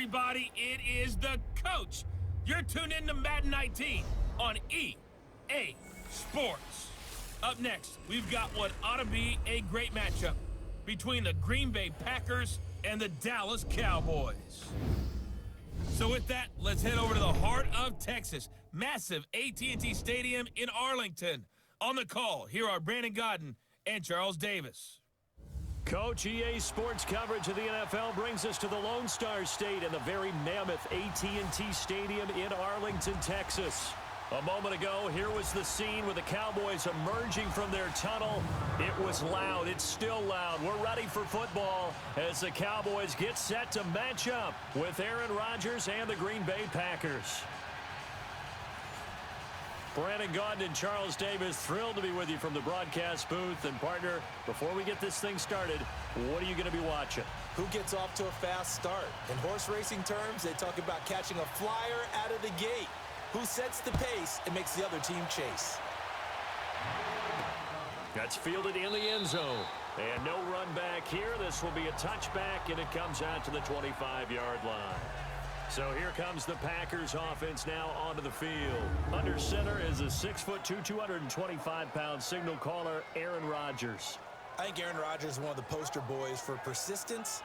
everybody. It is the coach. You're tuned in to Madden 19 on EA Sports. Up next, we've got what ought to be a great matchup between the Green Bay Packers and the Dallas Cowboys. So with that, let's head over to the heart of Texas. Massive AT&T Stadium in Arlington. On the call, here are Brandon Godden and Charles Davis. Coach, EA Sports coverage of the NFL brings us to the Lone Star State and the very mammoth AT&T Stadium in Arlington, Texas. A moment ago, here was the scene with the Cowboys emerging from their tunnel. It was loud. It's still loud. We're ready for football as the Cowboys get set to match up with Aaron Rodgers and the Green Bay Packers. Brandon Gaudin and Charles Davis, thrilled to be with you from the broadcast booth. And, partner, before we get this thing started, what are you going to be watching? Who gets off to a fast start? In horse racing terms, they talk about catching a flyer out of the gate. Who sets the pace and makes the other team chase? That's fielded in the end zone. And no run back here. This will be a touchback, and it comes out to the 25-yard line. So here comes the Packers offense now onto the field. Under center is a 6'2", 225-pound signal caller, Aaron Rodgers. I think Aaron Rodgers is one of the poster boys for persistence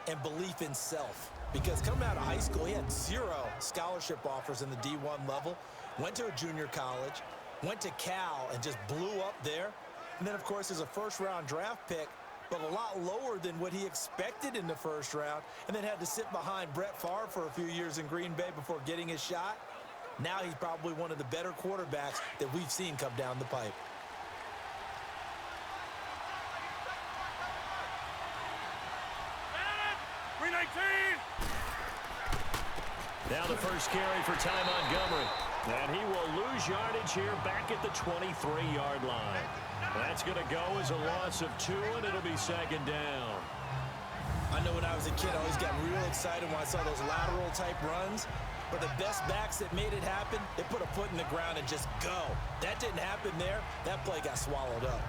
and belief in self. Because coming out of high school, he had 0 scholarship offers in the D1 level. Went to a junior college, went to Cal, and just blew up there. And then, of course, as a first-round draft pick, but a lot lower than what he expected in the first round, and then had to sit behind Brett Favre for a few years in Green Bay before getting his shot. Now he's probably one of the better quarterbacks that we've seen come down the pipe. Now the first carry for Ty Montgomery. And he will lose yardage here back at the 23-yard line. That's going to go as a loss of 2, and it'll be second down. I know when I was a kid, I always got real excited when I saw those lateral-type runs. But the best backs that made it happen, they put a foot in the ground and just go. That didn't happen there. That play got swallowed up.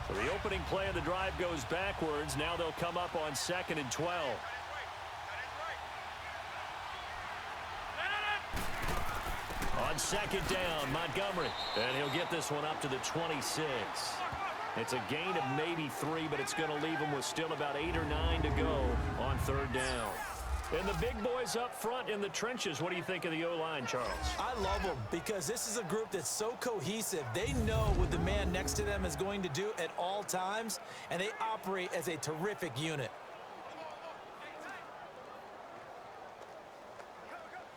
So the opening play of the drive goes backwards. Now they'll come up on 2nd and 12. On second down, Montgomery. And he'll get this one up to the 26. It's a gain of maybe 3, but it's going to leave him with still about 8 or 9 to go on 3rd down. And the big boys up front in the trenches. What do you think of the O-line, Charles? I love them because this is a group that's so cohesive. They know what the man next to them is going to do at all times, and they operate as a terrific unit.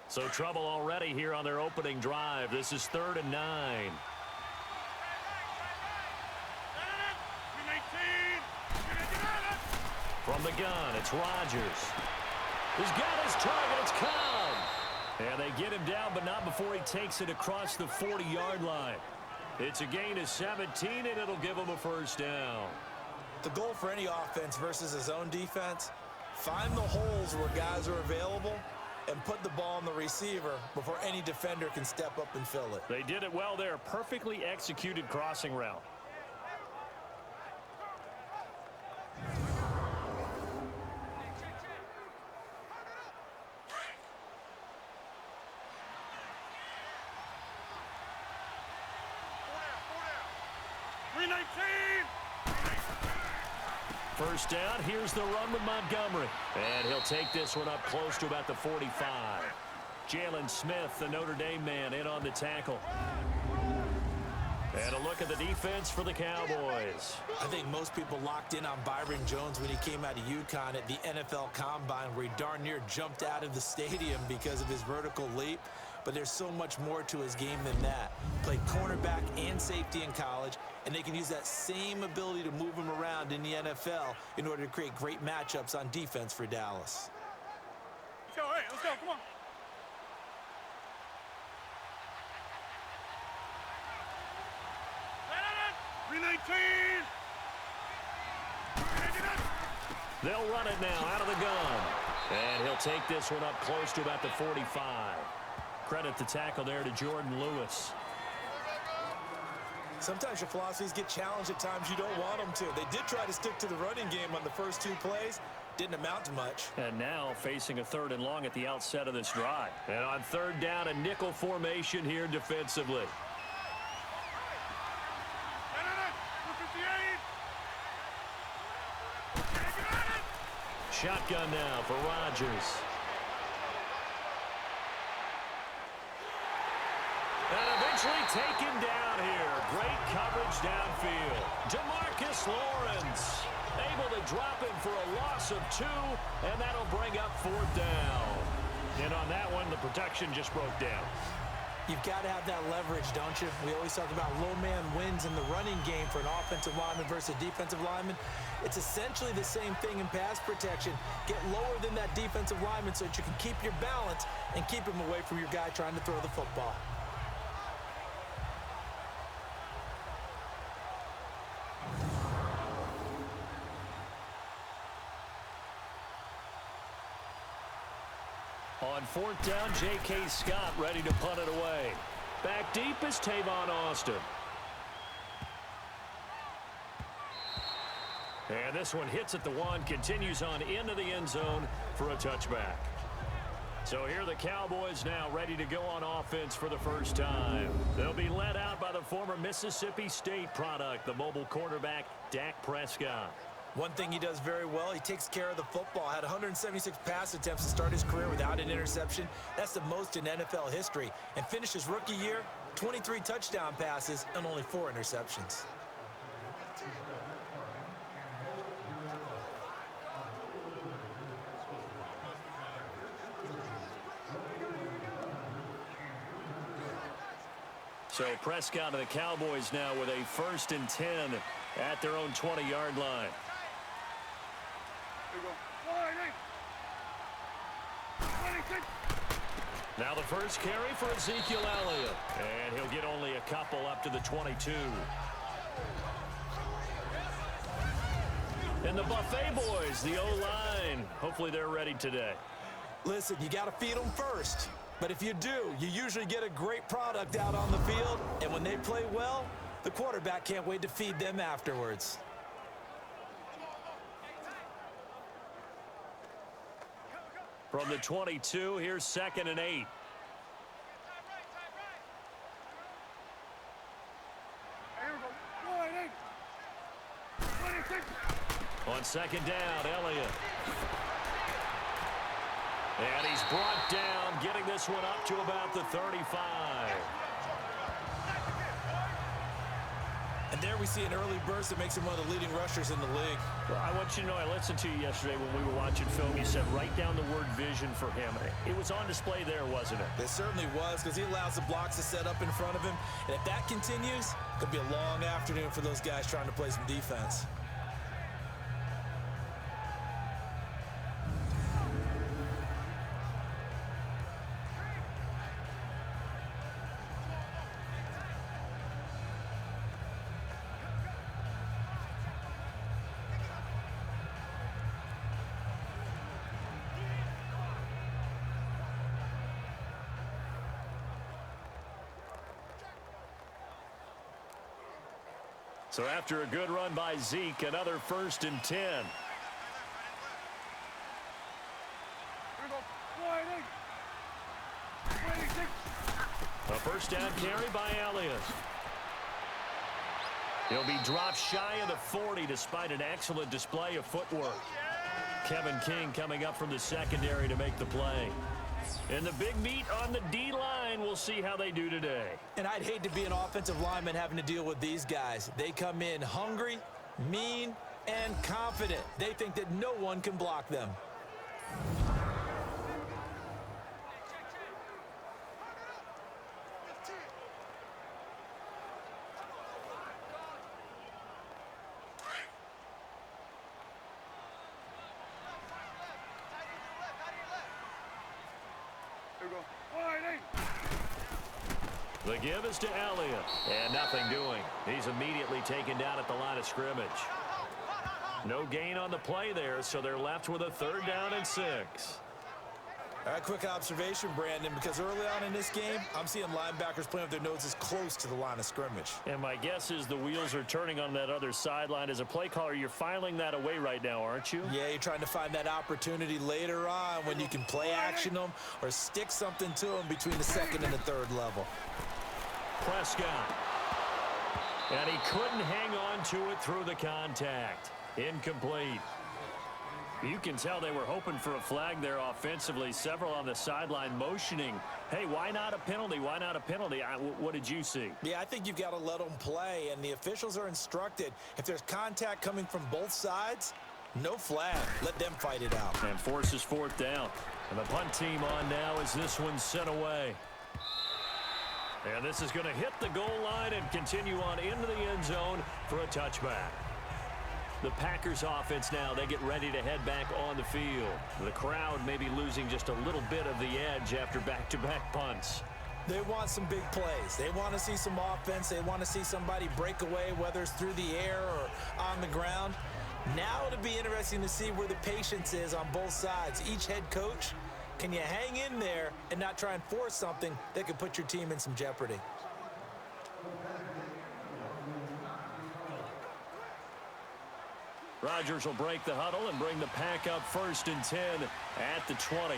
So trouble already here on their opening drive. This is 3rd and 9. From the gun, it's Rodgers. He's got his target. It's Cobb. And they get him down, but not before he takes it across the 40-yard line. It's a gain of 17, and it'll give him a first down. The goal for any offense versus his own defense, find the holes where guys are available and put the ball on the receiver before any defender can step up and fill it. They did it well there. Perfectly executed crossing route. First down, here's the run with Montgomery. And he'll take this one up close to about the 45. Jalen Smith, the Notre Dame man, in on the tackle. And a look at the defense for the Cowboys. I think most people locked in on Byron Jones when he came out of UConn at the NFL Combine, where he darn near jumped out of the stadium because of his vertical leap. But there's so much more to his game than that. Played cornerback and safety in college, and they can use that same ability to move him around in the NFL in order to create great matchups on defense for Dallas. Let's go, hey, let's go, come on. They'll run it now out of the gun. And he'll take this one up close to about the 45. Credit the tackle there to Jordan Lewis. Sometimes your philosophies get challenged at times you don't want them to. They did try to stick to the running game on the first 2 plays. Didn't amount to much. And now facing a 3rd and long at the outset of this drive. And on 3rd down, a nickel formation here defensively. Shotgun now for Rodgers. And eventually taken down here. Great coverage downfield. DeMarcus Lawrence able to drop him for a loss of 2, and that'll bring up 4th down. And on that one, the protection just broke down. You've got to have that leverage, don't you? We always talk about low man wins in the running game for an offensive lineman versus a defensive lineman. It's essentially the same thing in pass protection. Get lower than that defensive lineman so that you can keep your balance and keep him away from your guy trying to throw the football. On 4th down, J.K. Scott ready to punt it away. Back deep is Tavon Austin. And this one hits at the 1, continues on into the end zone for a touchback. So here the Cowboys now ready to go on offense for the first time. They'll be led out by the former Mississippi State product, the mobile quarterback, Dak Prescott. One thing he does very well, he takes care of the football. Had 176 pass attempts to start his career without an interception. That's the most in NFL history. And finished his rookie year, 23 touchdown passes and only 4 interceptions. So Prescott and the Cowboys now with a 1st and 10 at their own 20-yard line. Now the first carry for Ezekiel Elliott. And he'll get only a couple up to the 22. And the Buffet boys, the O-line, hopefully they're ready today. Listen, you got to feed them first. But if you do, you usually get a great product out on the field. And when they play well, the quarterback can't wait to feed them afterwards. From the 22, here's 2nd and 8. On 2nd down, Elliott. And he's brought down, getting this one up to about the 35. And there we see an early burst that makes him one of the leading rushers in the league. Well, I want you to know, I listened to you yesterday when we were watching film. You said write down the word vision for him. It was on display there, wasn't it? It certainly was, because he allows the blocks to set up in front of him. And if that continues, it could be a long afternoon for those guys trying to play some defense. So after a good run by Zeke, another 1st and 10. A 1st down carry by Elliott. He'll be dropped shy of the 40 despite an excellent display of footwork. Kevin King coming up from the secondary to make the play. And the big meat on the D-line, we'll see how they do today. And I'd hate to be an offensive lineman having to deal with these guys. They come in hungry, mean, and confident. They think that no one can block them. The give is to Elliott, and nothing doing. He's immediately taken down at the line of scrimmage. No gain on the play there, so they're left with a 3rd down and 6. Quick observation, Brandon, because early on in this game, I'm seeing linebackers playing with their noses close to the line of scrimmage. And my guess is the wheels are turning on that other sideline. As a play caller, you're filing that away right now, aren't you? Yeah, you're trying to find that opportunity later on when you can play action them or stick something to them between the second and the third level. Prescott. And he couldn't hang on to it through the contact. Incomplete. You can tell they were hoping for a flag there offensively. Several on the sideline motioning. Hey, why not a penalty? Why not a penalty? What did you see? Yeah, I think you've got to let them play, and the officials are instructed. If there's contact coming from both sides, no flag. Let them fight it out. And forces fourth down. And the punt team on now as this one's sent away. And this is going to hit the goal line and continue on into the end zone for a touchback. The Packers offense now, they get ready to head back on the field. The crowd may be losing just a little bit of the edge after back-to-back punts. They want some big plays. They want to see some offense. They want to see somebody break away, whether it's through the air or on the ground. Now it'll be interesting to see where the patience is on both sides. Each head coach, can you hang in there and not try and force something that could put your team in some jeopardy? Rodgers will break the huddle and bring the Pack up 1st and 10 at the 20.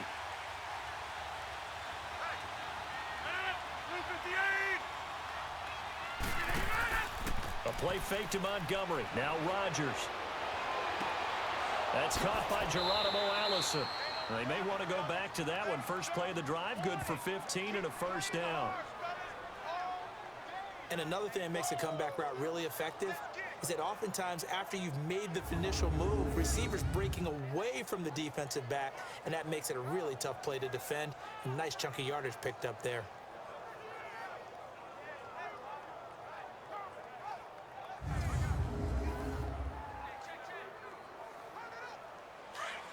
A play fake to Montgomery. Now Rodgers. That's caught by Geronimo Allison. They may want to go back to that one. First play of the drive, good for 15 and a first down. And another thing that makes a comeback route really effective is that oftentimes after you've made the initial move, receivers breaking away from the defensive back, and that makes it a really tough play to defend. A nice chunk of yardage picked up there.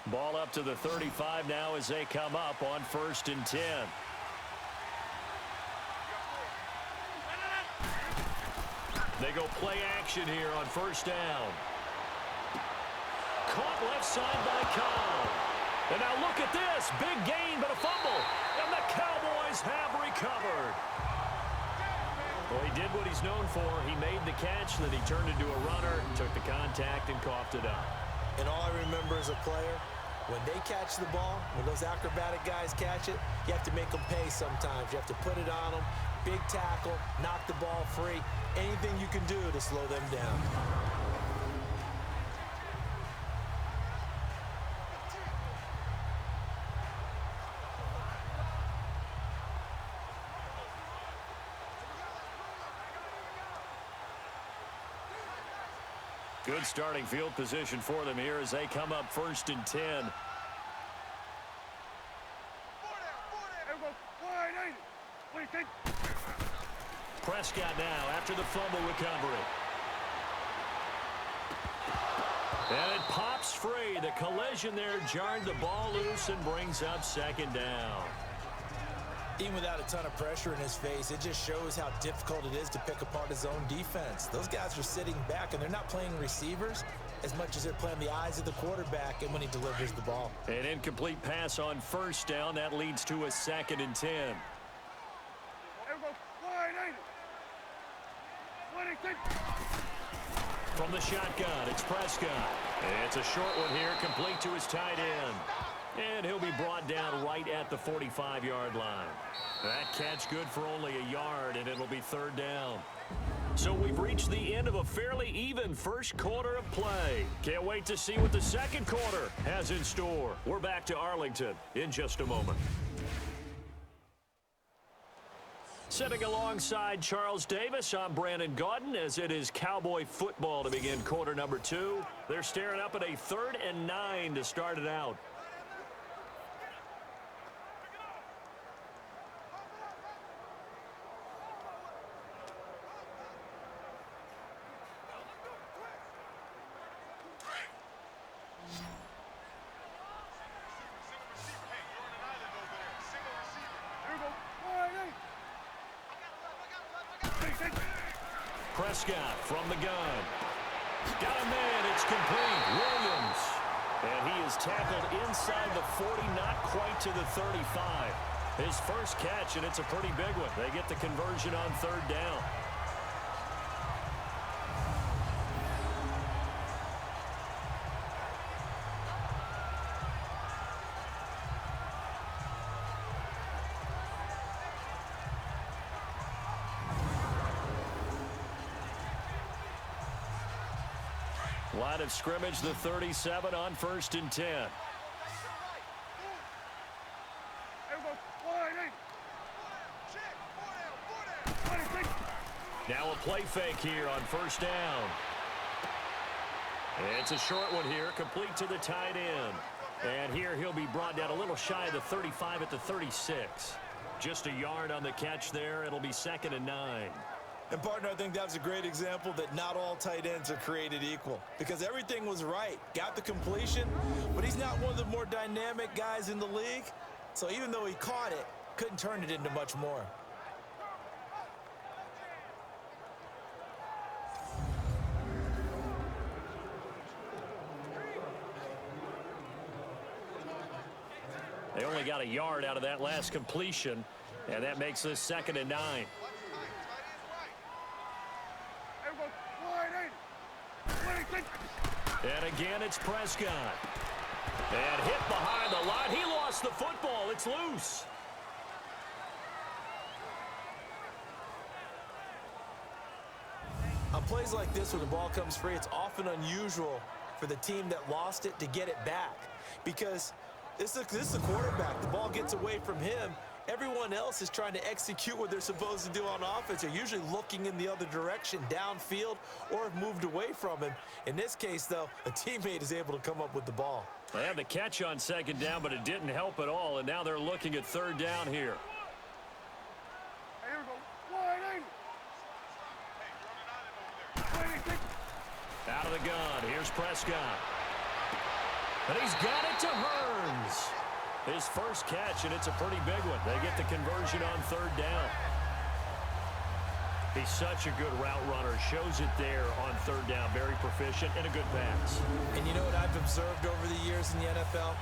Ball up to the 35 now as they come up on 1st and 10. They go play action here on 1st down. Caught left side by Cobb. And now look at this. Big gain, but a fumble. And the Cowboys have recovered. Well, he did what he's known for. He made the catch, then he turned into a runner, took the contact, and coughed it up. And all I remember as a player, when they catch the ball, when those acrobatic guys catch it, you have to make them pay sometimes. You have to put it on them. Big tackle, knock the ball free. Anything you can do to slow them down. Good starting field position for them here as they come up 1st and 10. Prescott now after the fumble recovery. And it pops free. The collision there jarred the ball loose and brings up 2nd down. Even without a ton of pressure in his face, it just shows how difficult it is to pick apart his own defense. Those guys are sitting back, and they're not playing receivers as much as they're playing the eyes of the quarterback and when he delivers the ball. An incomplete pass on 1st down. That leads to a 2nd and 10. From the shotgun, it's Prescott. And it's a short one here, complete to his tight end. And he'll be brought down right at the 45-yard line. That catch good for only a yard, and it'll be 3rd down. So we've reached the end of a fairly even first quarter of play. Can't wait to see what the second quarter has in store. We're back to Arlington in just a moment. Sitting alongside Charles Davis, I'm Brandon Gaudin as it is Cowboy football to begin quarter number 2. They're staring up at a 3rd and 9 to start it out. Prescott from the gun. Got a man. It's complete. Williams. And he is tackled inside the 40, not quite to the 35. His first catch, and it's a pretty big one. They get the conversion on third down. Line of scrimmage, the 37 on 1st and 10. Now a play fake here on 1st down. It's a short one here, complete to the tight end. And here he'll be brought down a little shy of the 35 at the 36. Just a yard on the catch there. It'll be 2nd and 9. And, partner, I think that's a great example that not all tight ends are created equal because everything was right. Got the completion, but he's not one of the more dynamic guys in the league. So even though he caught it, couldn't turn it into much more. They only got a yard out of that last completion, and that makes this 2nd and 9. And again, it's Prescott. And hit behind the line. He lost the football. It's loose. On plays like this where the ball comes free, it's often unusual for the team that lost it to get it back because this is a quarterback. The ball gets away from him. Everyone else is trying to execute what they're supposed to do on offense. They're usually looking in the other direction, downfield, or have moved away from him. In this case, though, a teammate is able to come up with the ball. They had the catch on 2nd down, but it didn't help at all, and now they're looking at 3rd down here. Out of the gun, here's Prescott. And he's got it to Hearns. His first catch, and it's a pretty big one. They get the conversion on 3rd down. He's such a good route runner. Shows it there on 3rd down. Very proficient and a good pass. And you know what I've observed over the years in the NFL?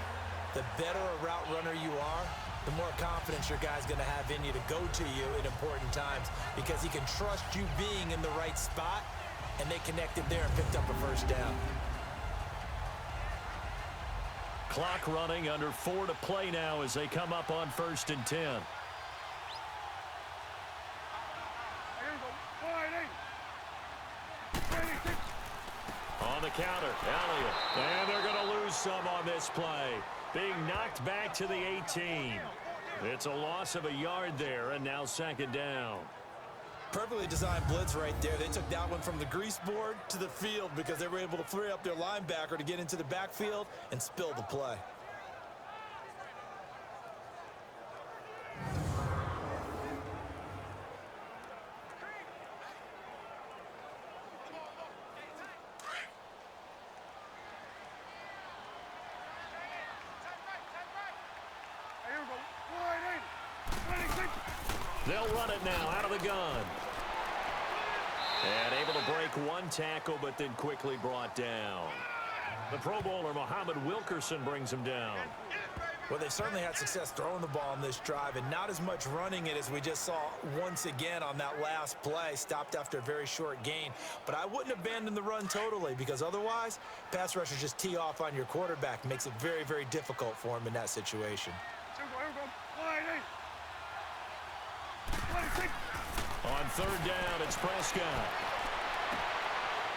The better a route runner you are, the more confidence your guy's going to have in you to go to you in important times because he can trust you being in the right spot, and they connected there and picked up a 1st down. Clock running, under 4 to play now as they come up on 1st and 10. On the counter, Elliott. And they're going to lose some on this play. Being knocked back to the 18. It's a loss of a yard there, and now 2nd down. Perfectly designed blitz right there. They took that one from the grease board to the field because they were able to free up their linebacker to get into the backfield and spill the play. They'll run it now out of the gun. And able to break one tackle, but then quickly brought down. The Pro Bowler, Muhammad Wilkerson, brings him down. Well, they've certainly had success throwing the ball on this drive and not as much running it as we just saw once again on that last play. Stopped after a very short gain. But I wouldn't abandon the run totally because otherwise, pass rushers just tee off on your quarterback. Makes it very, very difficult for him in that situation. On 3rd down, it's Prescott.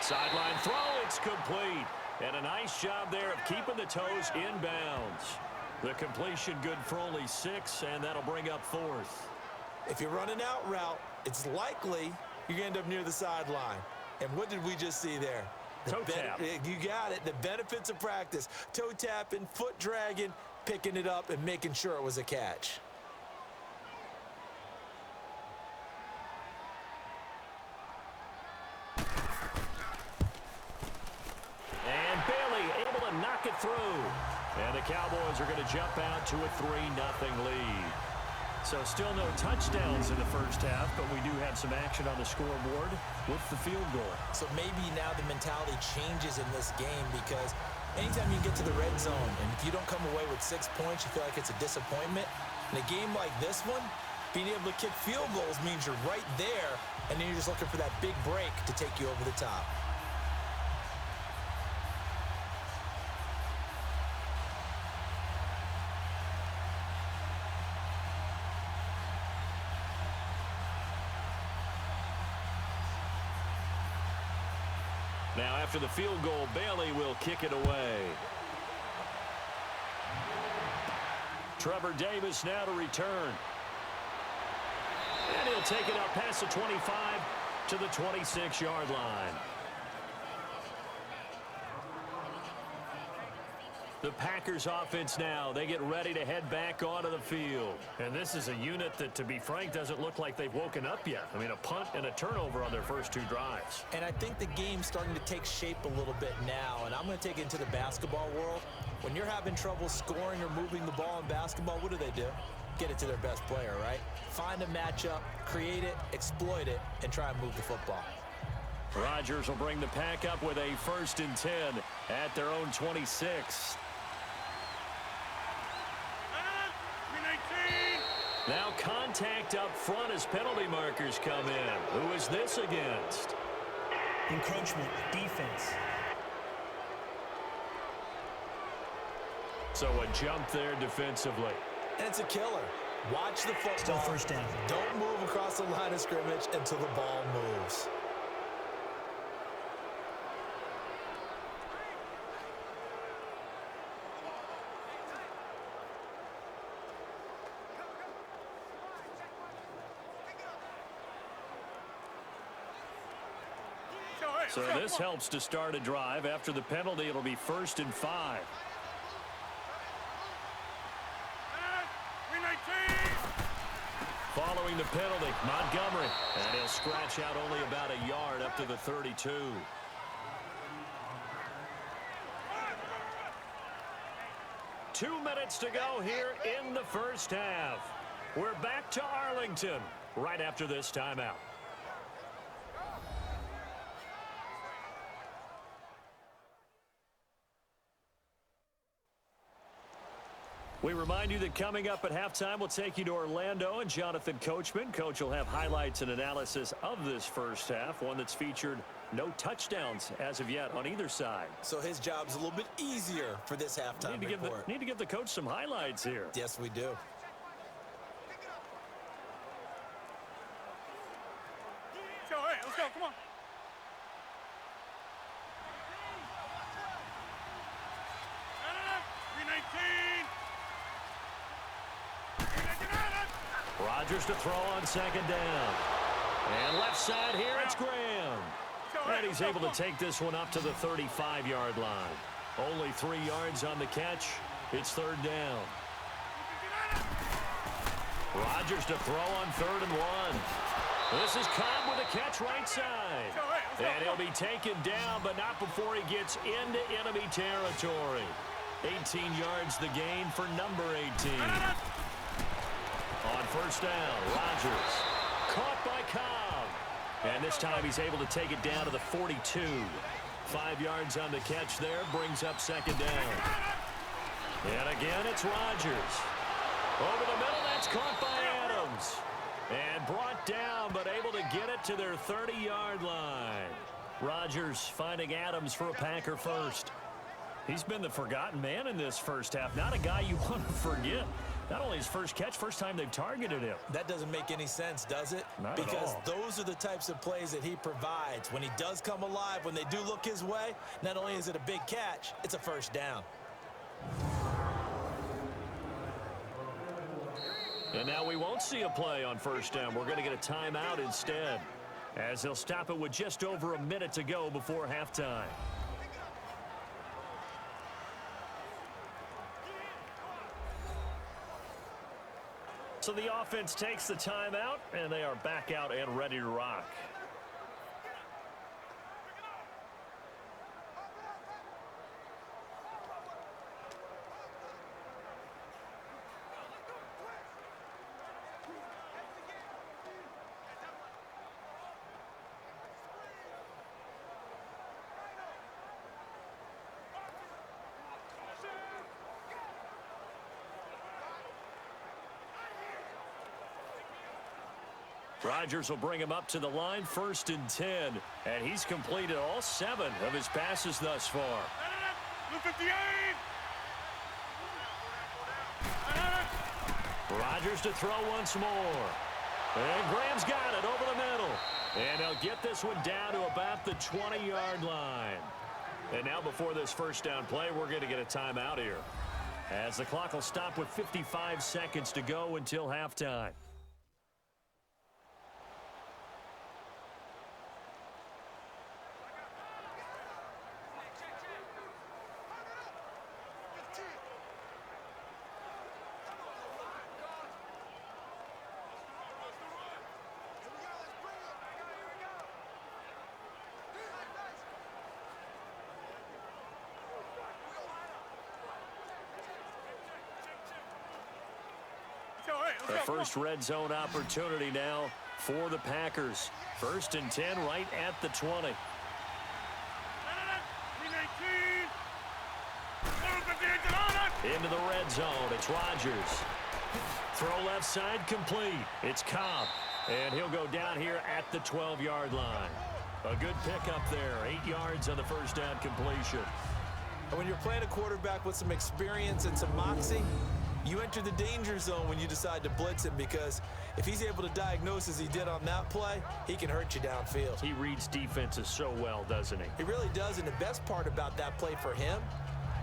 Sideline throw, it's complete. And a nice job there of keeping the toes inbounds. The completion good for only 6, and that'll bring up 4th. If you're running out route, it's likely you're going to end up near the sideline. And what did we just see there? Toe tap. You got it. The benefits of practice. Toe tapping, foot dragging, picking it up, and making sure it was a catch. Knock it through. And the Cowboys are going to jump out to a 3-0 lead. So still no touchdowns in the first half, but we do have some action on the scoreboard with the field goal. So maybe now the mentality changes in this game because Anytime you get to the red zone, and if you don't come away with 6 points, you feel like it's a disappointment. In a game like this one, being able to kick field goals means you're right there, and then you're just looking for that big break to take you over the top. Now after the field goal, Bailey will kick it away. Trevor Davis now to return. And he'll take it out past the 25 to the 26-yard line. The Packers offense now, they get ready to head back onto the field. And this is a unit that, to be frank, doesn't look like they've woken up yet. I mean, a punt and a turnover on their first 2 drives. And I think the game's starting to take shape a little bit now, and I'm going to take it into the basketball world. When you're having trouble scoring or moving the ball in basketball, what do? Get it to their best player, right? Find a matchup, create it, exploit it, and try and move the football. Rodgers will bring the pack up with a 1st and 10 at their own 26. Now contact up front as penalty markers come in. Who is this against? Encroachment, defense. So a jump there defensively. And it's a killer. Watch the football. Still first down. Don't move across the line of scrimmage until the ball moves. So this helps to start a drive. After the penalty, it'll be 1st and 5. Following the penalty, Montgomery. And he'll scratch out only about a yard up to the 32. Two minutes to go here in the first half. We're back to Arlington right after this timeout. We remind you that coming up at halftime, we'll take you to Orlando and Jonathan Coachman. Coach will have highlights and analysis of this first half, one that's featured no touchdowns as of yet on either side. So his job's a little bit easier for this halftime report. Need to give the coach some highlights here. Yes, we do. Let's go, come on. Rodgers to throw on 2nd down. And left side here, it's Graham. And he's able to take this one up to the 35-yard line. Only 3 yards on the catch. It's 3rd down. Rodgers to throw on 3rd and 1. This is Cobb with a catch right side. And he'll be taken down, but not before he gets into enemy territory. 18 yards the gain for number 18. On 1st down, Rodgers caught by Cobb. And this time he's able to take it down to the 42. 5 yards on the catch there, brings up 2nd down. And again, it's Rodgers. Over the middle, that's caught by Adams. And brought down, but able to get it to their 30-yard line. Rodgers finding Adams for a Packer first. He's been the forgotten man in this first half. Not a guy you want to forget. Not only his first catch, first time they've targeted him. That doesn't make any sense, does it? Not at because all. Those are the types of plays that he provides. When he does come alive, when they do look his way, not only is it a big catch, it's a 1st down. And now we won't see a play on 1st down. We're going to get a timeout instead, as they'll stop it with just over a minute to go before halftime. So the offense takes the timeout, and they are back out and ready to rock. Rodgers will bring him up to the line, 1st and 10. And he's completed all 7 of his passes thus far. Blue 58. Rodgers to throw once more. And Graham's got it over the middle. And they'll get this one down to about the 20-yard line. And now before this first down play, we're going to get a timeout here, as the clock will stop with 55 seconds to go until halftime. The first red zone opportunity now for the Packers. 1st and 10 right at the 20. Into the red zone. It's Rodgers. Throw left side complete. It's Cobb. And he'll go down here at the 12-yard line. A good pickup there. 8 yards on the first down completion. And when you're playing a quarterback with some experience and some moxie, you enter the danger zone when you decide to blitz him, because if he's able to diagnose as he did on that play, he can hurt you downfield. He reads defenses so well, doesn't he? He really does, and the best part about that play for him,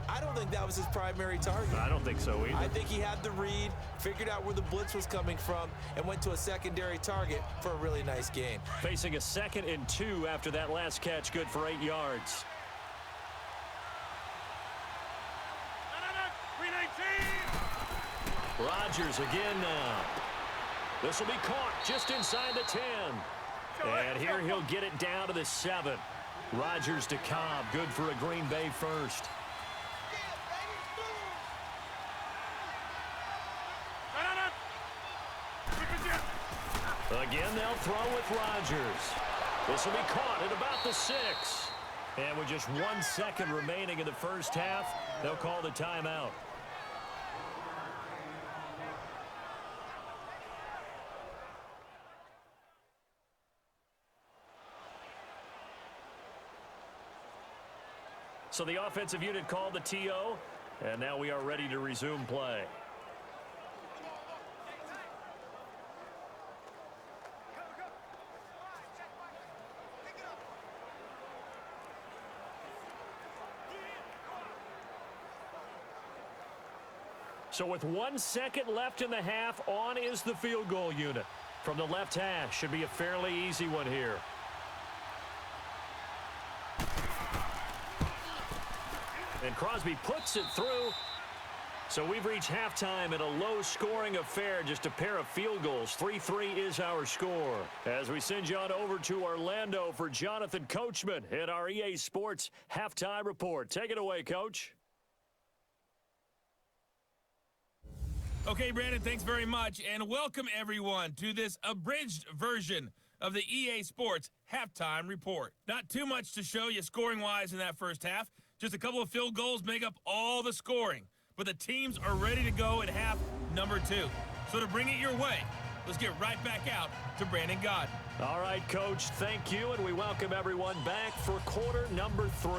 I don't think that was his primary target. I don't think so either. I think he had the read, figured out where the blitz was coming from, and went to a secondary target for a really nice gain. Facing a 2nd and 2 after that last catch, good for 8 yards. Rodgers again now. This will be caught just inside the 10. And here he'll get it down to the 7. Rodgers to Cobb, good for a Green Bay first. Again, they'll throw with Rodgers. This will be caught at about the 6. And with just 1 second remaining in the first half, they'll call the timeout. So the offensive unit called the TO, and now we are ready to resume play. So with 1 second left in the half, on is the field goal unit. From the left hash, should be a fairly easy one here. And Crosby puts it through. So we've reached halftime in a low-scoring affair, just a pair of field goals. 3-3 is our score. As we send you on over to Orlando for Jonathan Coachman in our EA Sports Halftime Report. Take it away, Coach. Okay, Brandon, thanks very much, and welcome everyone to this abridged version of the EA Sports Halftime Report. Not too much to show you scoring-wise in that first half. Just a couple of field goals make up all the scoring. But the teams are ready to go at half number 2. So to bring it your way, let's get right back out to Brandon Gaudin. All right, Coach, thank you, and we welcome everyone back for quarter number 3.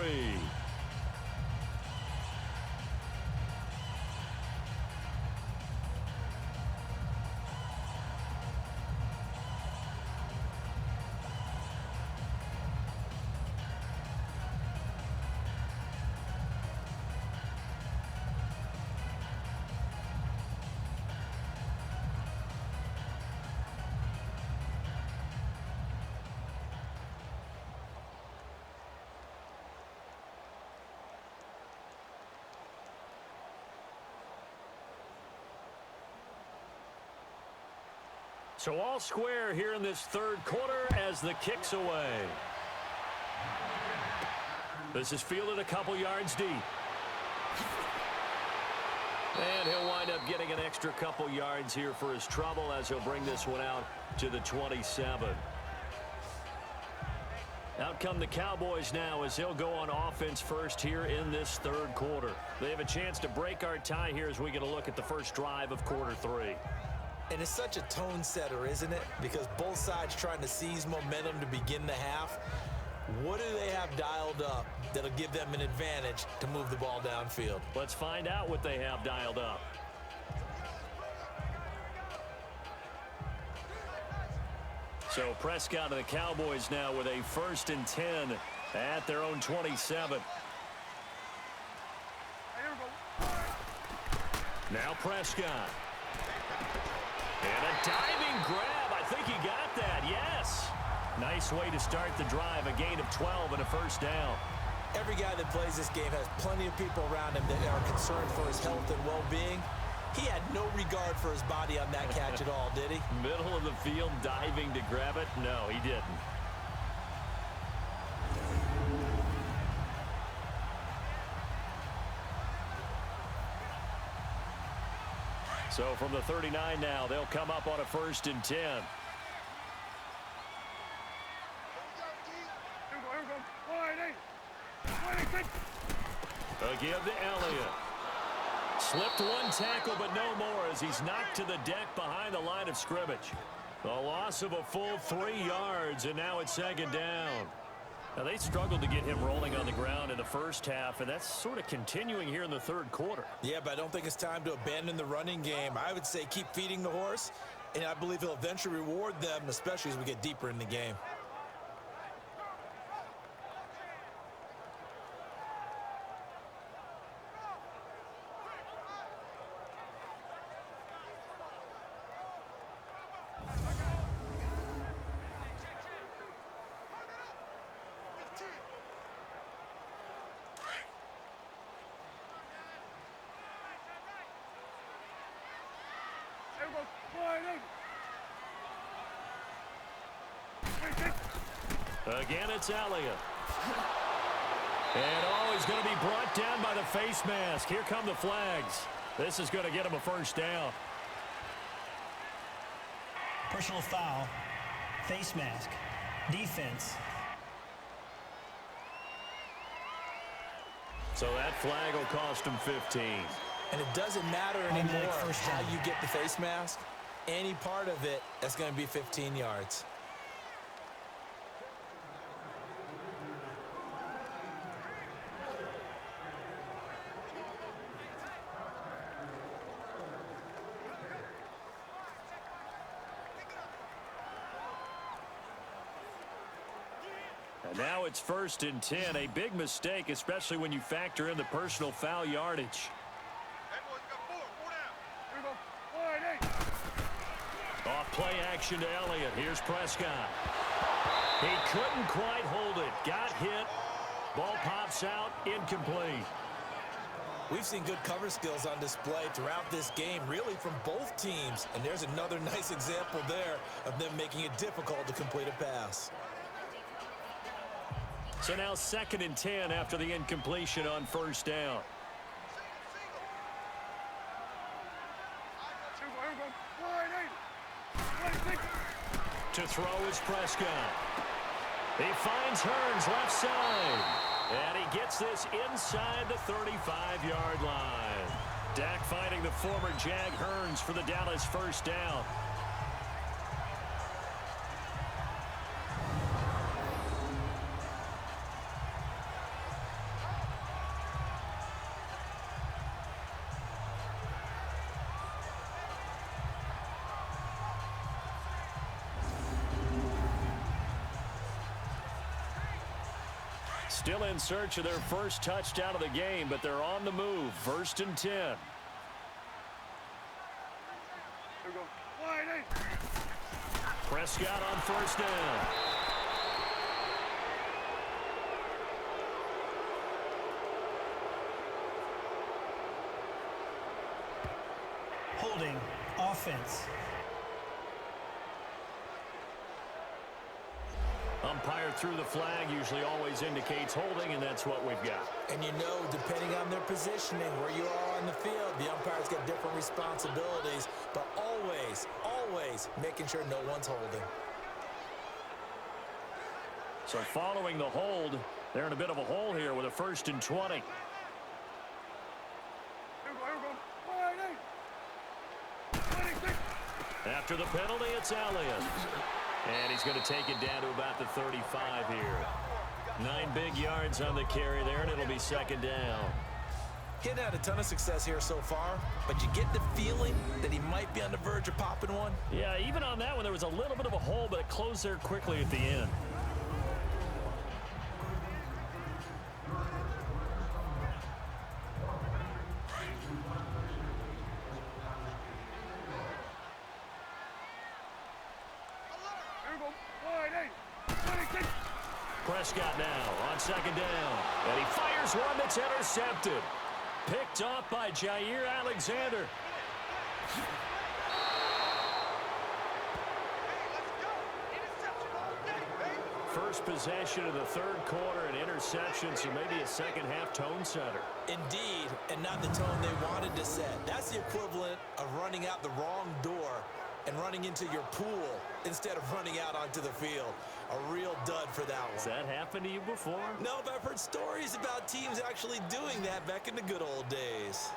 So all square here in this third quarter as the kick's away. This is fielded a couple yards deep. And he'll wind up getting an extra couple yards here for his trouble as he'll bring this one out to the 27. Out come the Cowboys now as they'll go on offense first here in this third quarter. They have a chance to break our tie here as we get a look at the first drive of quarter 3. And it's such a tone setter, isn't it? Because both sides trying to seize momentum to begin the half. What do they have dialed up that'll give them an advantage to move the ball downfield? Let's find out what they have dialed up. So Prescott and the Cowboys now with a 1st and 10 at their own 27. Now Prescott. And a diving grab. I think he got that. Yes. Nice way to start the drive. A gain of 12 and a 1st down. Every guy that plays this game has plenty of people around him that are concerned for his health and well-being. He had no regard for his body on that catch at all, did he? Middle of the field, diving to grab it. No, he didn't. So from the 39 now, they'll come up on a 1st and 10. Again to Elliott. Slipped one tackle, but no more as he's knocked to the deck behind the line of scrimmage. A loss of a full 3 yards, and now it's 2nd down. Now, they struggled to get him rolling on the ground in the first half, and that's sort of continuing here in the 3rd quarter. Yeah, but I don't think it's time to abandon the running game. I would say keep feeding the horse, and I believe he'll eventually reward them, especially as we get deeper in the game. Again, it's Elliott. And he's going to be brought down by the face mask. Here come the flags. This is going to get him a 1st down. Personal foul. Face mask. Defense. So that flag will cost him 15. And it doesn't matter anymore how you get the face mask. Any part of it, that's going to be 15 yards. And now it's 1st and 10. A big mistake, especially when you factor in the personal foul yardage. Off play action to Elliott. Here's Prescott. He couldn't quite hold it. Got hit. Ball pops out. Incomplete. We've seen good cover skills on display throughout this game, really from both teams. And there's another nice example there of them making it difficult to complete a pass. So now 2nd and 10 after the incompletion on 1st down. To throw is Prescott. He finds Hearns left side. And he gets this inside the 35-yard line. Dak finding the former Jag Hearns for the Dallas 1st down. Still in search of their first touchdown of the game, but they're on the move. 1st and 10. Prescott on 1st down. Holding. Offense. Umpire through the flag usually always indicates holding, and that's what we've got. And you know, depending on their positioning, where you are on the field, the umpires get different responsibilities, but always making sure no one's holding. So following the hold, they're in a bit of a hole here with a 1st and 20. After the penalty, it's Elliott. And he's going to take it down to about the 35 here. 9 big yards on the carry there, and it'll be second down. He hadn't had a ton of success here so far, but you get the feeling that he might be on the verge of popping one. Yeah, even on that one, there was a little bit of a hole, but it closed there quickly at the end. Prescott now on second down. And he fires one that's intercepted. Picked off by Jair Alexander. First possession of the third quarter, an interception, so maybe a second-half tone setter. Indeed, and not the tone they wanted to set. That's the equivalent of running out the wrong door and running into your pool instead of running out onto the field. A real dud for that one. Has that happened to you before? No, but I've heard stories about teams actually doing that back in the good old days.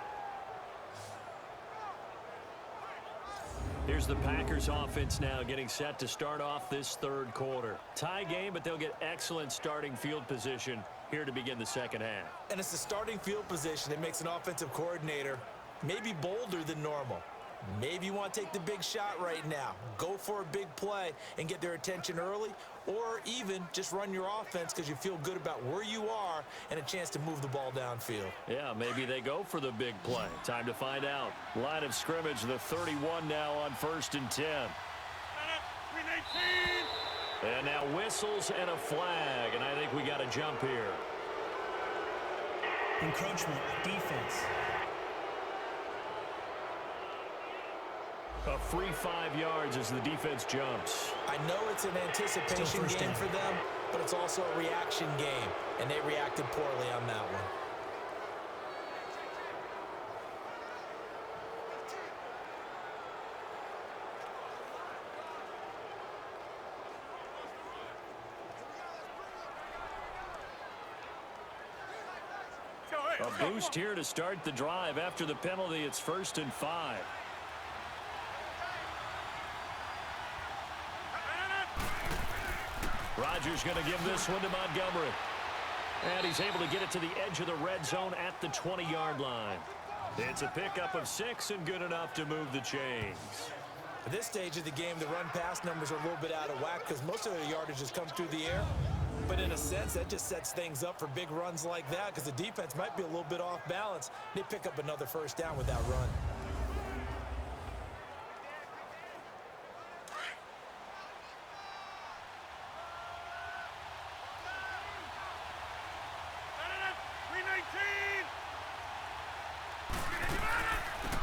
Here's the Packers offense now getting set to start off this third quarter. Tie game, but they'll get excellent starting field position here to begin the second half. And it's the starting field position that makes an offensive coordinator maybe bolder than normal. Maybe you want to take the big shot right now. Go for a big play and get their attention early, or even just run your offense because you feel good about where you are and a chance to move the ball downfield. Yeah, maybe they go for the big play. Time to find out. Line of scrimmage, the 31 now on 1st and 10. And now whistles and a flag, and I think we got a jump here. Encroachment, defense. A free 5 yards as the defense jumps. I know it's an anticipation game for them, but it's also a reaction game, and they reacted poorly on that one. A boost here to start the drive. After the penalty, it's 1st and 5. Rodgers going to give this one to Montgomery. And he's able to get it to the edge of the red zone at the 20-yard line. It's a pickup of 6 and good enough to move the chains. At this stage of the game, the run-pass numbers are a little bit out of whack because most of their yardage has come through the air. But in a sense, that just sets things up for big runs like that because the defense might be a little bit off balance. They pick up another first down with that run.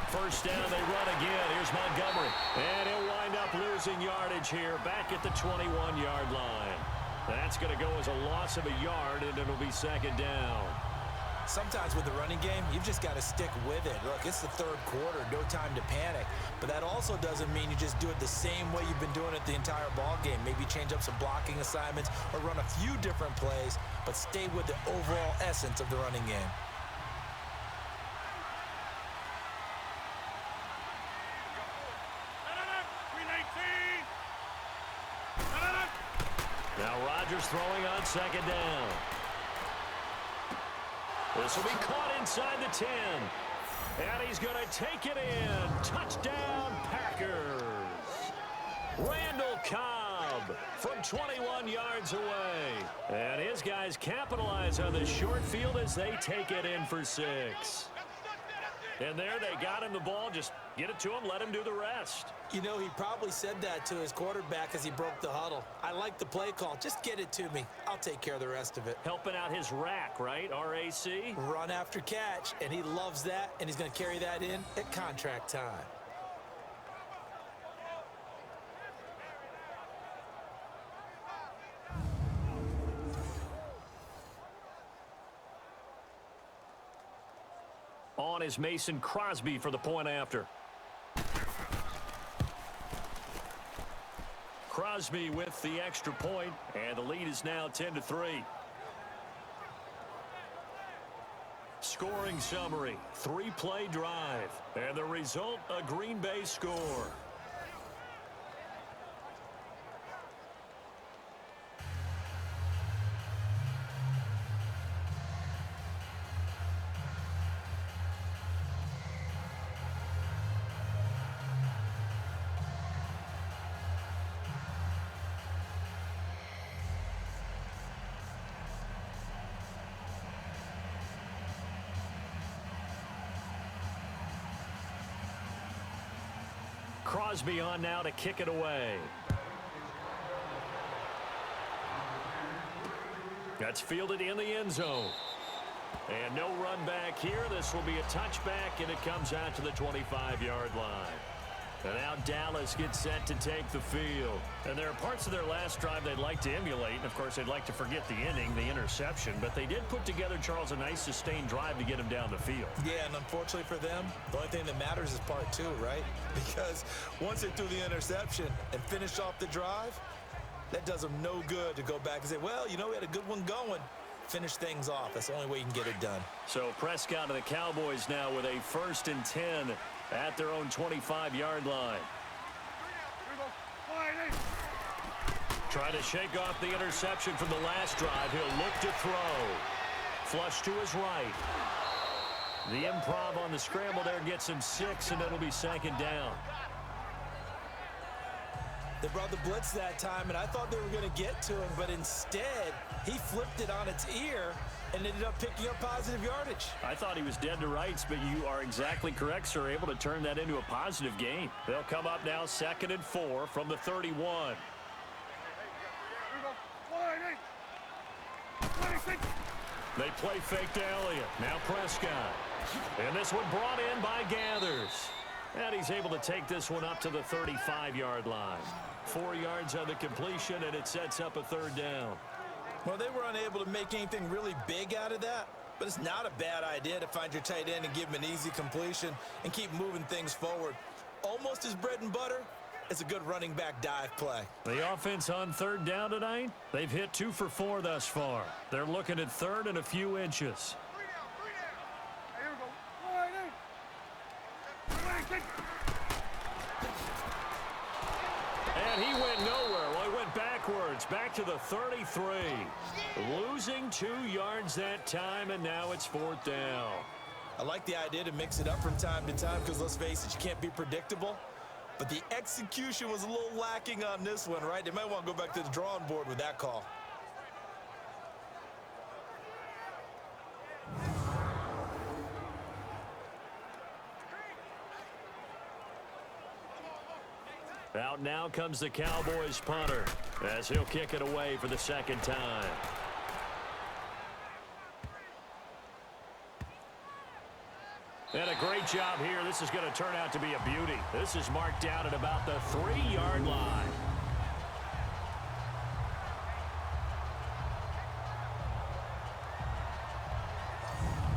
First down, they run again. Here's Montgomery. And he'll wind up losing yardage here back at the 21-yard line. That's going to go as a loss of a yard, and it'll be second down. Sometimes with the running game, you've just got to stick with it. Look, it's the third quarter, no time to panic. But that also doesn't mean you just do it the same way you've been doing it the entire ball game. Maybe change up some blocking assignments or run a few different plays, but stay with the overall essence of the running game. Now Rodgers throwing on second down. This will be caught inside the 10. And he's going to take it in. Touchdown, Packers. Randall Cobb from 21 yards away. And his guys capitalize on the short field as they take it in for 6. And there they got him the ball. Just get it to him, let him do the rest. You know, he probably said that to his quarterback as he broke the huddle. I like the play call. Just get it to me. I'll take care of the rest of it. Helping out his rack, right? R-A-C? Run after catch, and he loves that, and he's going to carry that in at contract time. On is Mason Crosby for the point after. Crosby with the extra point, and the lead is now 10-3. Scoring summary, 3-play drive, and the result, a Green Bay score. Crosby on now to kick it away. That's fielded in the end zone. And no run back here. This will be a touchback, and it comes out to the 25-yard line. And now Dallas gets set to take the field. And there are parts of their last drive they'd like to emulate. And, of course, they'd like to forget the inning, the interception. But they did put together, Charles, a nice sustained drive to get him down the field. Yeah, and unfortunately for them, the only thing that matters is part two, right? Because once they threw the interception and finished off the drive, that does them no good to go back and say, well, you know, we had a good one going. Finish things off. That's the only way you can get it done. So Prescott and the Cowboys now with a 1st and 10 at their own 25-yard line. Trying to shake off the interception from the last drive. He'll look to throw. Flush to his right. The improv on the scramble there gets him 6, and it'll be 2nd down. They brought the blitz that time, and I thought they were going to get to him, but instead, he flipped it on its ear and ended up picking up positive yardage. I thought he was dead to rights, but you are exactly correct, sir. Able to turn that into a positive gain. They'll come up now 2nd and 4 from the 31. They play fake to Elliott. Now Prescott. And this one brought in by Gathers. And he's able to take this one up to the 35-yard line. 4 yards on the completion, and it sets up a 3rd down. Well, they were unable to make anything really big out of that, but it's not a bad idea to find your tight end and give him an easy completion and keep moving things forward. Almost as bread and butter as a good running back dive play. The offense on 3rd down tonight, they've hit 2 for 4 thus far. They're looking at 3rd and a few inches. And he went nowhere. Well, he went backwards, back to the 33. Losing 2 yards that time, and now it's 4th down. I like the idea to mix it up from time to time because, let's face it, you can't be predictable. But the execution was a little lacking on this one, right? They might want to go back to the drawing board with that call. Out now comes the Cowboys punter as he'll kick it away for the 2nd time. And a great job here. This is going to turn out to be a beauty. This is marked down at about the 3-yard line.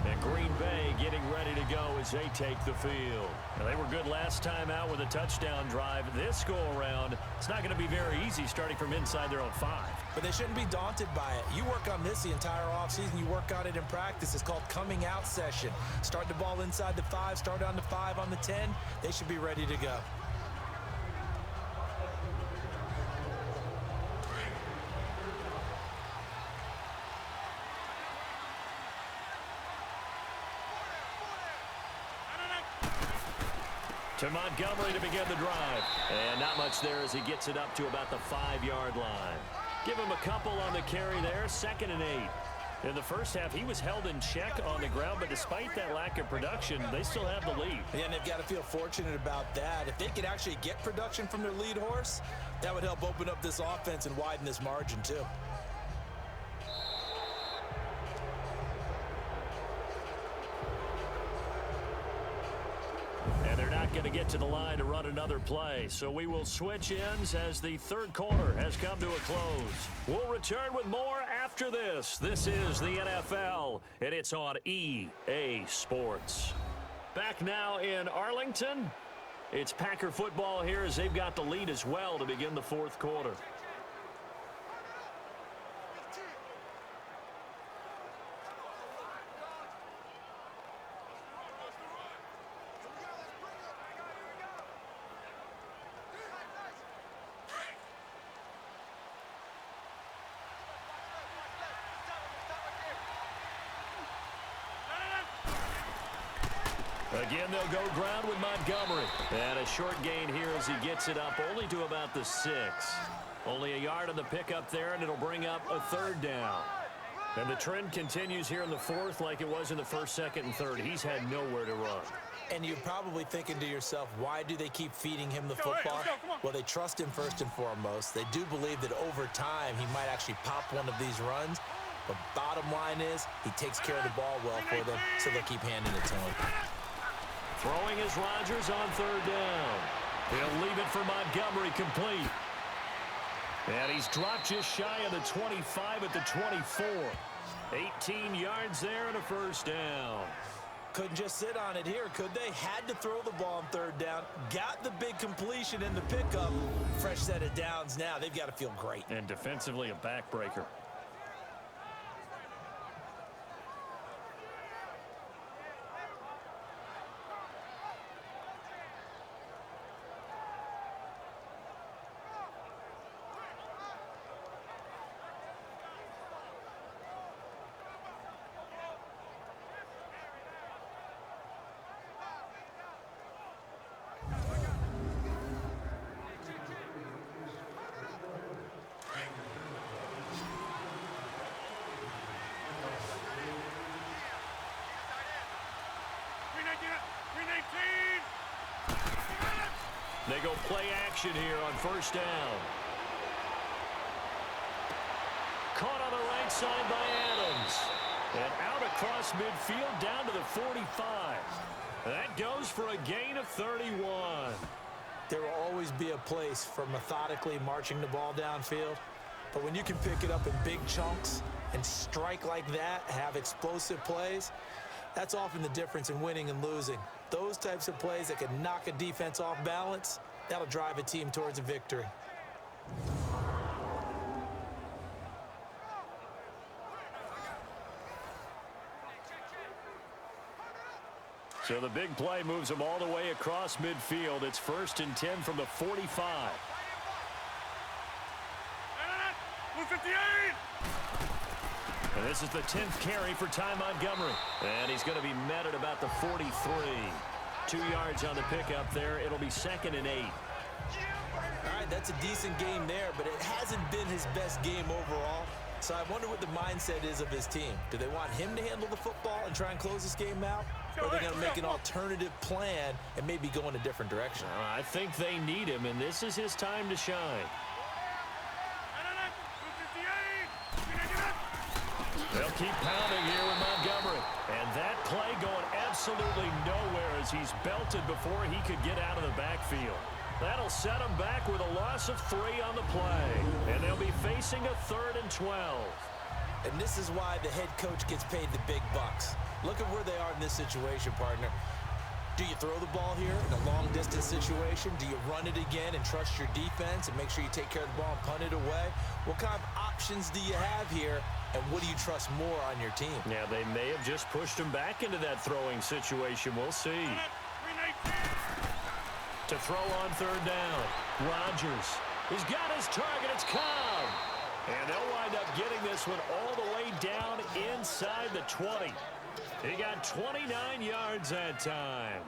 And Green Bay getting ready to go as they take the field. Now, they were good last time out with a touchdown drive. This go-around, it's not going to be very easy starting from inside their own 5. But they shouldn't be daunted by it. You work on this the entire offseason. You work on it in practice. It's called coming out session. Start the ball inside the 5, start on the 5, on the 10. They should be ready to go. To Montgomery to begin the drive. And not much there as he gets it up to about the 5-yard line. Give him a couple on the carry there. 2nd and 8. In the first half, he was held in check on the ground, but despite that lack of production, they still have the lead. Yeah, and they've got to feel fortunate about that. If they could actually get production from their lead horse, that would help open up this offense and widen this margin too. And they're not going to get to the line to run another play. So we will switch ends as the 3rd quarter has come to a close. We'll return with more after this. This is the NFL, and it's on EA Sports. Back now in Arlington. It's Packer football here as they've got the lead as well to begin the 4th quarter. Again, they'll go ground with Montgomery. And a short gain here as he gets it up only to about the 6. Only a yard on the pickup there, and it'll bring up a 3rd down. And the trend continues here in the fourth like it was in the first, second, and third. He's had nowhere to run. And you're probably thinking to yourself, why do they keep feeding him the football? Well, they trust him first and foremost. They do believe that over time he might actually pop one of these runs. But bottom line is he takes care of the ball well for them, so they'll keep handing it to him. Throwing is Rodgers on third down. He'll leave it for Montgomery complete. And he's dropped just shy of the 25 at the 24. 18 yards there and a first down. Couldn't just sit on it here, could they? Had to throw the ball on third down. Got the big completion in the pickup. Fresh set of downs now. They've got to feel great. And defensively, a backbreaker. They go play action here on first down. Caught on the right side by Adams. And out across midfield down to the 45. That goes for a gain of 31. There will always be a place for methodically marching the ball downfield. But when you can pick it up in big chunks and strike like that, have explosive plays, that's often the difference in winning and losing. Those types of plays that can knock a defense off balance, that'll drive a team towards a victory. So the big play moves them all the way across midfield. It's 1st and 10 from the 45. 58! And this is the 10th carry for Ty Montgomery. And he's going to be met at about the 43. 2 yards on the pickup there. It'll be 2nd and 8. All right, that's a decent game there, but it hasn't been his best game overall. So I wonder what the mindset is of his team. Do they want him to handle the football and try and close this game out? Or are they going to make an alternative plan and maybe go in a different direction? I think they need him, and this is his time to shine. They'll keep pounding here with Montgomery. And that play going absolutely nowhere as he's belted before he could get out of the backfield. That'll set him back with a loss of 3 on the play. And they'll be facing a 3rd and 12. And this is why the head coach gets paid the big bucks. Look at where they are in this situation, partner. Do you throw the ball here in a long-distance situation? Do you run it again and trust your defense and make sure you take care of the ball and punt it away? What kind of options do you have here, and what do you trust more on your team? Yeah, they may have just pushed him back into that throwing situation. We'll see. To throw on 3rd down. Rodgers. He's got his target. It's Cobb. And they'll wind up getting this one all the way down inside the 20. He got 29 yards that time.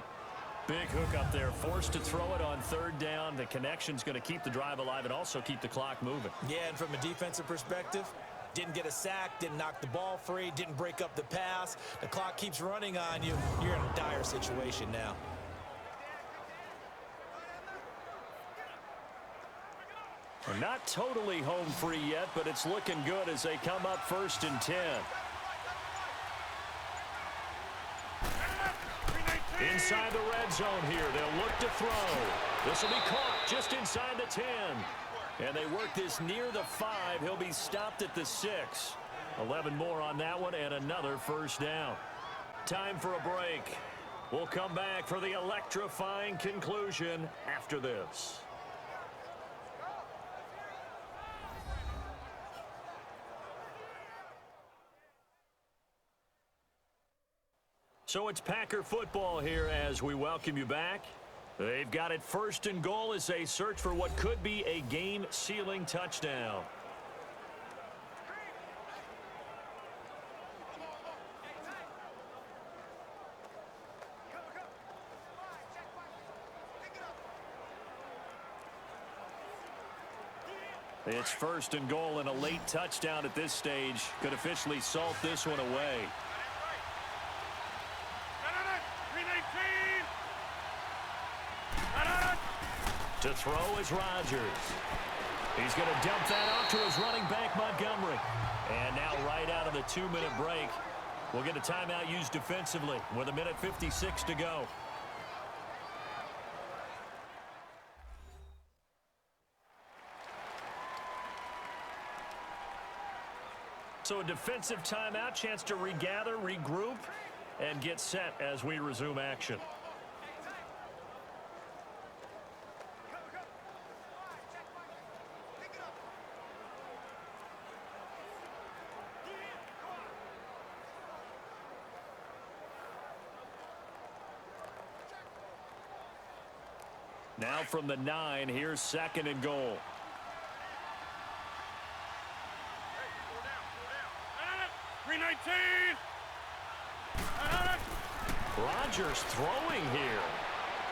Big hook up there. Forced to throw it on 3rd down. The connection's going to keep the drive alive and also keep the clock moving. Yeah, and from a defensive perspective, didn't get a sack, didn't knock the ball free, didn't break up the pass. The clock keeps running on you. You're in a dire situation now. We're not totally home free yet, but it's looking good as they come up 1st and 10. Inside the red zone here. They'll look to throw. This will be caught just inside the 10. And they work this near the 5. He'll be stopped at the 6. 11 more on that one and another 1st down. Time for a break. We'll come back for the electrifying conclusion after this. So it's Packer football here as we welcome you back. They've got it 1st and goal as they search for what could be a game-sealing touchdown. It's 1st and goal, and a late touchdown at this stage could officially salt this one away. To throw is Rodgers. He's going to dump that off to his running back, Montgomery. And now right out of the 2-minute break, we'll get a timeout used defensively with 1:56 to go. So a defensive timeout, chance to regather, regroup, and get set as we resume action. Now from the 9, here's 2nd and goal. Rodgers throwing here.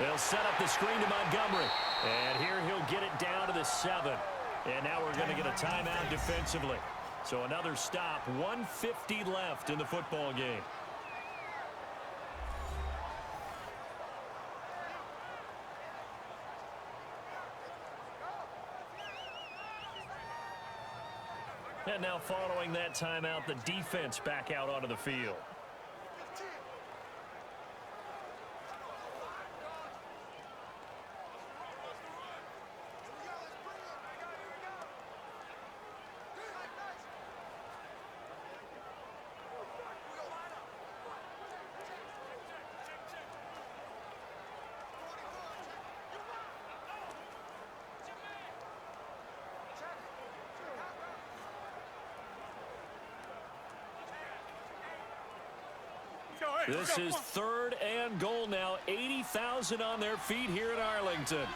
They'll set up the screen to Montgomery. And here he'll get it down to the 7. And now we're going to get a timeout defensively. So another stop, 1:50 left in the football game. And now following that timeout, the defense back out onto the field. This is 3rd and goal now. 80,000 on their feet here at Arlington.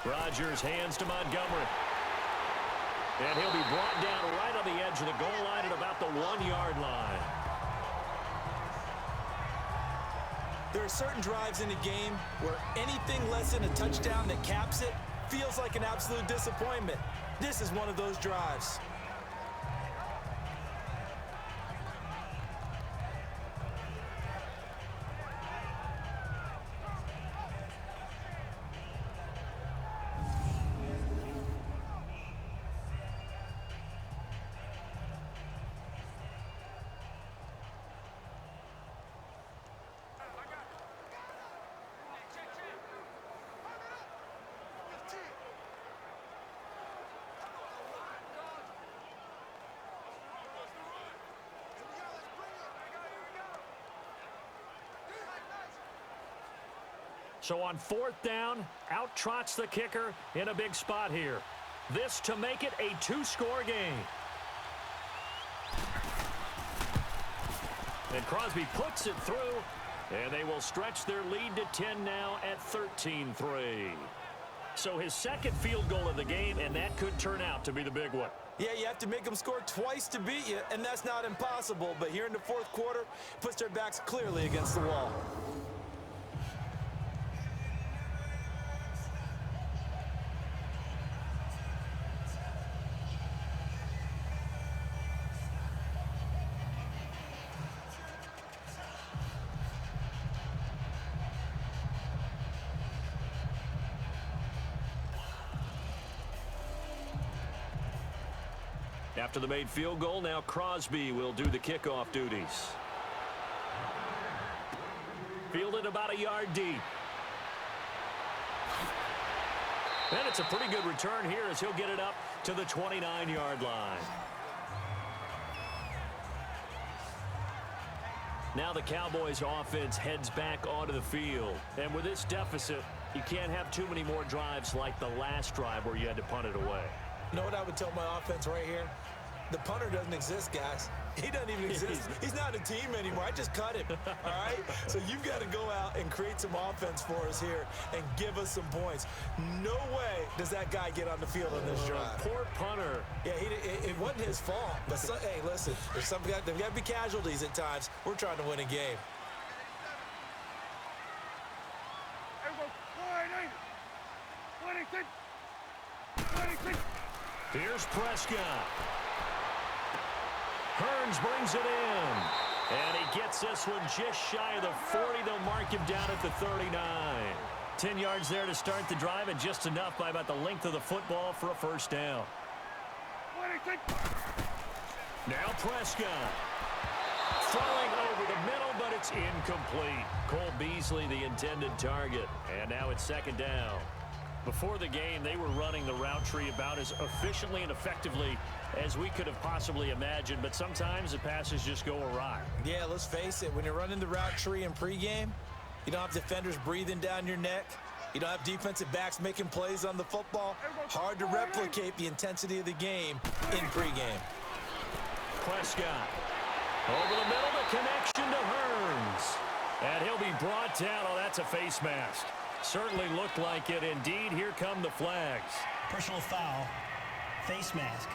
Rodgers hands to Montgomery. And he'll be brought down right on the edge of the goal line at about the 1-yard line. There are certain drives in a game where anything less than a touchdown that caps it feels like an absolute disappointment. This is one of those drives. So on 4th down, out trots the kicker in a big spot here. This to make it a 2-score game. And Crosby puts it through, and they will stretch their lead to 10 now at 13-3. So his 2nd field goal of the game, and that could turn out to be the big one. Yeah, you have to make them score twice to beat you, and that's not impossible. But here in the 4th quarter, puts their backs clearly against the wall. After the made field goal, now Crosby will do the kickoff duties. Fielded about a yard deep. And it's a pretty good return here as he'll get it up to the 29-yard line. Now the Cowboys offense heads back onto the field. And with this deficit, you can't have too many more drives like the last drive where you had to punt it away. You know what I would tell my offense right here? The punter doesn't exist, guys. He doesn't even exist. He's not a team anymore. I just cut him, all right? So you've got to go out and create some offense for us here and give us some points. No way does that guy get on the field on this drive. Poor punter. Yeah, it wasn't his fault. But hey, listen, there's there's got to be casualties at times. We're trying to win a game. Here's Prescott. Hearns brings it in. And he gets this one just shy of the 40. They'll mark him down at the 39. 10 yards there to start the drive, and just enough by about the length of the football for a first down. Now Prescott. Throwing over the middle, but it's incomplete. Cole Beasley, the intended target. And now it's second down. Before the game, they were running the route tree about as efficiently and effectively as we could have possibly imagined, but sometimes the passes just go awry. Yeah, let's face it. When you're running the route tree in pregame, you don't have defenders breathing down your neck. You don't have defensive backs making plays on the football. Hard to replicate the intensity of the game in pregame. Prescott. Over the middle, the connection to Hearns. And he'll be brought down. Oh, that's a face mask. Certainly looked like it. Indeed, here come the flags. Personal foul, face mask,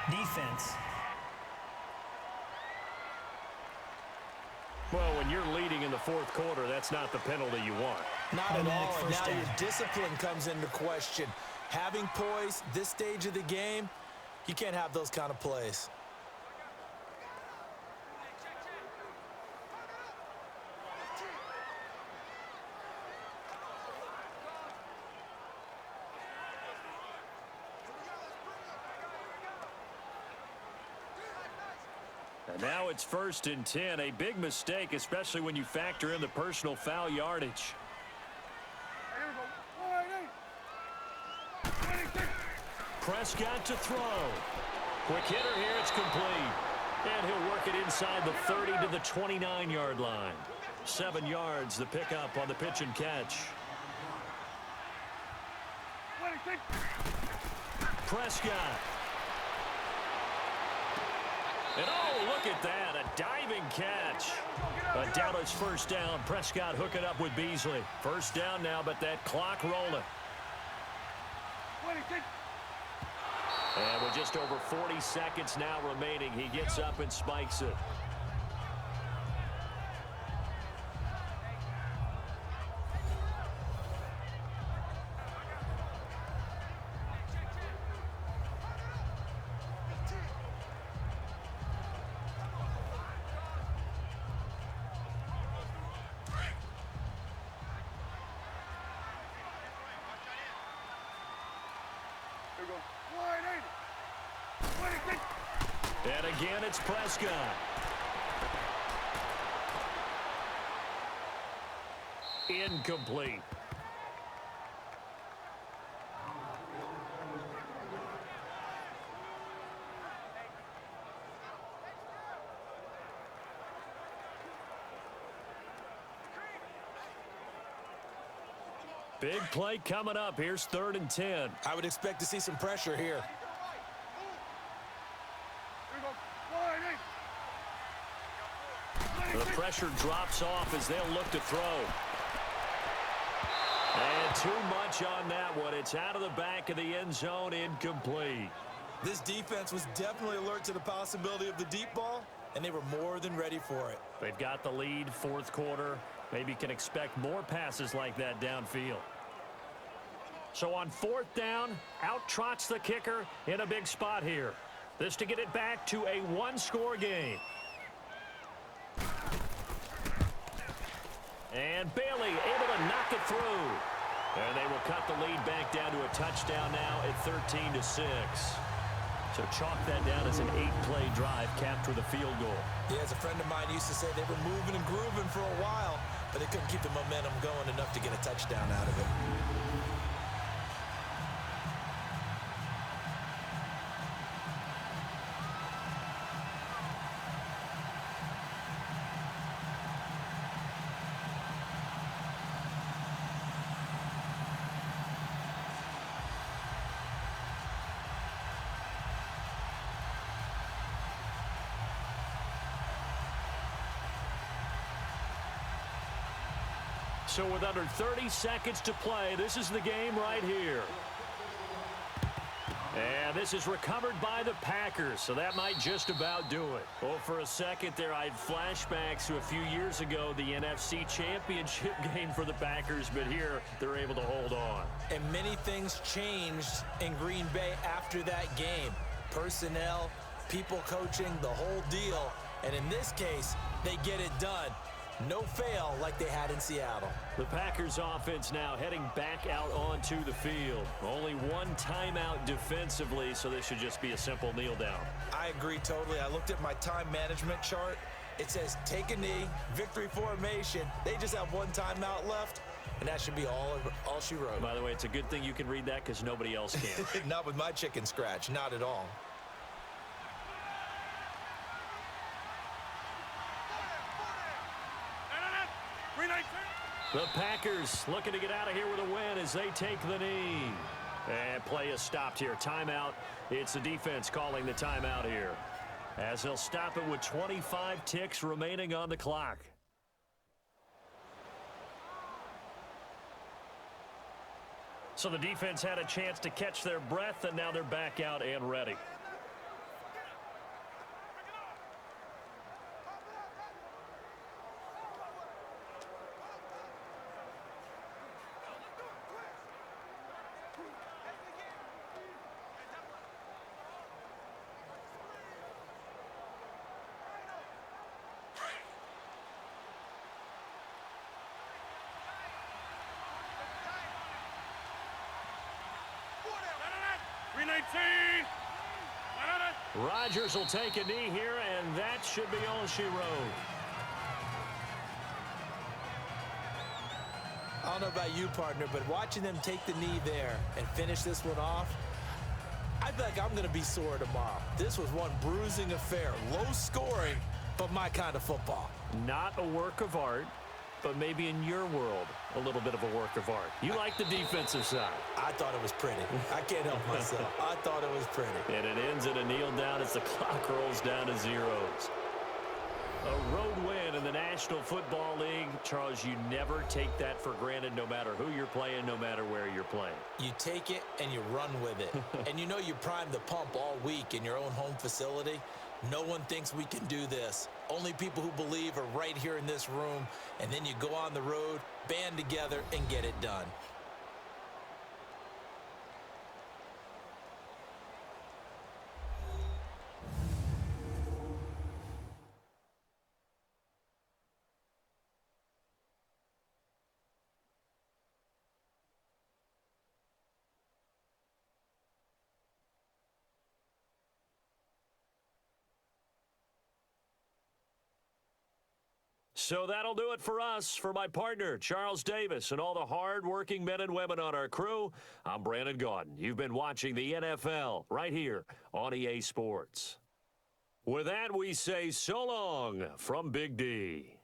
defense. Well, when you're leading in the fourth quarter, that's not the penalty you want. Not at all. And First now down. your discipline comes into question. Having poise this stage of the game, you can't have those kind of plays. And now it's 1st and 10. A big mistake, especially when you factor in the personal foul yardage. Prescott to throw. Quick hitter here, it's complete. And he'll work it inside the 30 to the 29-yard line. 7 yards, the pickup on the pitch and catch. Prescott. And oh, look at that, a diving catch. A Dallas first down. Prescott hooking up with Beasley. First down now, but that clock rolling. And with just over 40 seconds now remaining, he gets up and spikes it. And again, it's Prescott. Incomplete. Big play coming up. Here's 3rd and 10. I would expect to see some pressure here. The pressure drops off as they'll look to throw. And too much on that one. It's out of the back of the end zone, incomplete. This defense was definitely alert to the possibility of the deep ball, and they were more than ready for it. They've got the lead, fourth quarter. Maybe can expect more passes like that downfield. So on 4th down, out trots the kicker in a big spot here. This to get it back to a one-score game. And Bailey able to knock it through. And they will cut the lead back down to a touchdown now at 13-6. So chalk that down as an 8-play drive capped with a field goal. Yeah, as a friend of mine used to say, they were moving and grooving for a while, but they couldn't keep the momentum going enough to get a touchdown out of it. So with under 30 seconds to play, this is the game right here. And this is recovered by the Packers, so that might just about do it. Well, for a second there, I had flashbacks to a few years ago, the NFC Championship game for the Packers, but here they're able to hold on. And many things changed in Green Bay after that game. Personnel, people coaching, the whole deal. And in this case, they get it done. No fail like they had in Seattle. The Packers offense now heading back out onto the field. Only one timeout defensively, so this should just be a simple kneel down. I agree totally. I looked at my time management chart. It says take a knee, victory formation. They just have one timeout left, and that should be all she wrote. By the way, it's a good thing you can read that because nobody else can. Not with my chicken scratch, not at all. The Packers looking to get out of here with a win as they take the knee. And play is stopped here. Timeout. It's the defense calling the timeout here, as they'll stop it with 25 ticks remaining on the clock. So the defense had a chance to catch their breath, and now they're back out and ready. Rodgers will take a knee here, and that should be all she wrote. I don't know about you, partner, but watching them take the knee there and finish this one off, I feel like I'm going to be sore tomorrow. This was one bruising affair. Low scoring, but my kind of football. Not a work of art, but maybe in your world, a little bit of a work of art. You like the defensive side. I thought it was pretty. I can't help myself. I thought it was pretty. And it ends at a kneel down as the clock rolls down to zeros. A road win in the National Football League. Charles, you never take that for granted, no matter who you're playing, no matter where you're playing. You take it and you run with it. And you know you primed the pump all week in your own home facility. No one thinks we can do this. Only people who believe are right here in this room. And then you go on the road, band together, and get it done. So that'll do it for us. For my partner, Charles Davis, and all the hard-working men and women on our crew, I'm Brandon Gaudin. You've been watching the NFL right here on EA Sports. With that, we say so long from Big D.